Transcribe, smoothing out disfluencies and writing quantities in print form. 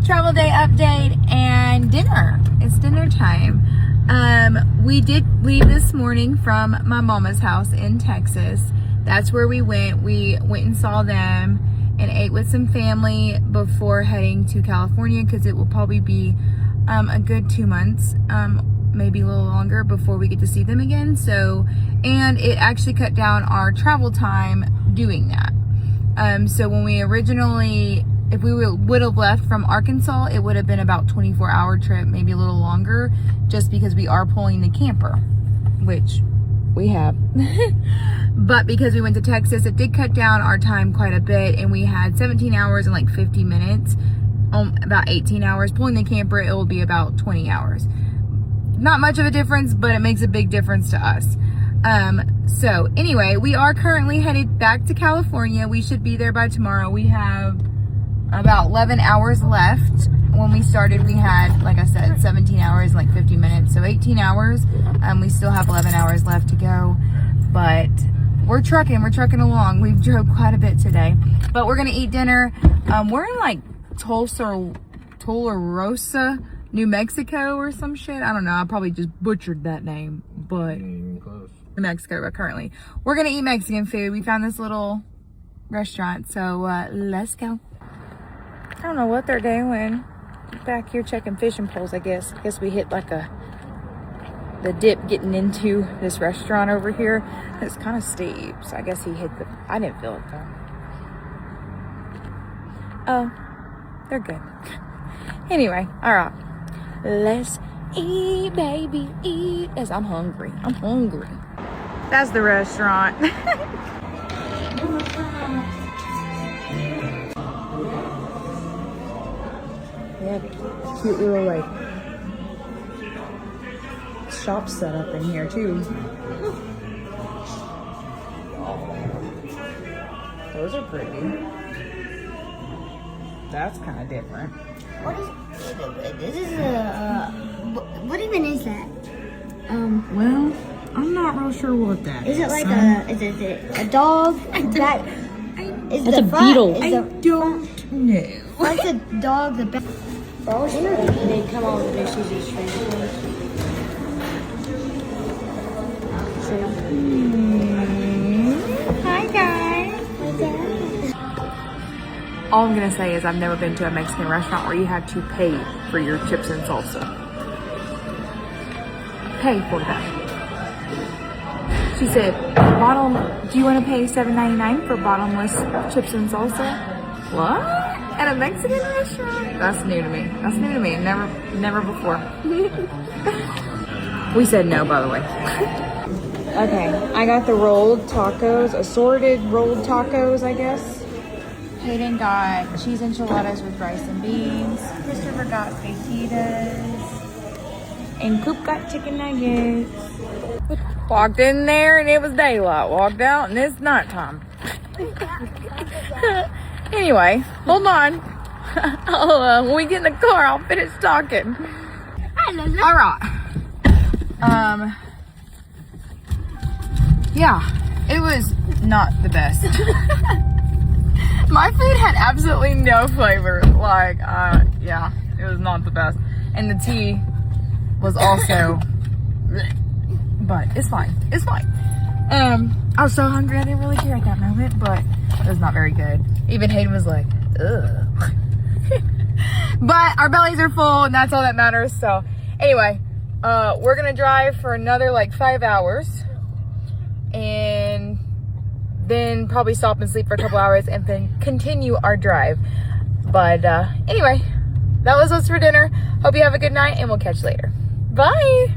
travel day update and dinner. It's dinner time. We did leave this morning from my mama's house in Texas. That's where we went. We went and saw them and ate with some family before heading to California, because it will probably be a good 2 months, maybe a little longer before we get to see them again. So, and it actually cut down our travel time doing that. So when we originally, if we would have left from Arkansas, it would have been about 24-hour trip, maybe a little longer, just because we are pulling the camper, which we have. But because we went to Texas, it did cut down our time quite a bit, and we had 17 hours and like 50 minutes, about 18 hours. Pulling the camper, it will be about 20 hours. Not much of a difference, but it makes a big difference to us. So anyway, we are currently headed back to California. We should be there by tomorrow. We have about 11 hours left. When we started, we had, like I said, 17 hours, like 50 minutes, so 18 hours. We still have 11 hours left to go, but we're trucking along. We've drove quite a bit today, but we're gonna eat dinner. We're in like Tularosa, New Mexico or some shit. I don't know. I probably just butchered that name, but New Mexico currently. We're gonna eat Mexican food. We found this little restaurant, so let's go. I don't know what they're doing. Back here checking fishing poles, I guess. I guess we hit like the dip getting into this restaurant over here. It's kind of steep, so I guess he hit the, I didn't feel it though. Oh, they're good. Anyway, all right. Let's eat, baby, eat. As I'm hungry. That's the restaurant. Yeah, cute little like shop set up in here too. Those are pretty. That's kind of different. What is this? Is what even is that? Well, I'm not real sure what that is. Is it like is it a dog? That is That's the a front, beetle. Is I don't know. Like the dog, the back. They come on with their CG strings. Hi guys. All I'm gonna say is I've never been to a Mexican restaurant where you have to pay for your chips and salsa. Pay for that. She said, do you want to pay $7.99 for bottomless chips and salsa? What? At a Mexican restaurant? That's new to me. Never before. We said no, by the way. Okay, I got the rolled tacos, assorted rolled tacos, I guess. Hayden got cheese enchiladas with rice and beans. Christopher got fajitas. And Coop got chicken nuggets. Walked in there and it was daylight. Walked out and it's nighttime. Anyway, hold on. When we get in the car, I'll finish talking. All right. Yeah, it was not the best. My food had absolutely no flavor. Like, yeah, it was not the best. And the tea was also, but it's fine. It's fine. I was so hungry, I didn't really care at that moment, but it was not very good. Even Hayden was like, ugh. But our bellies are full, and that's all that matters. So anyway, we're gonna drive for another like 5 hours, and then probably stop and sleep for a couple hours, and then continue our drive. But anyway, that was us for dinner. Hope you have a good night, and we'll catch you later. Bye.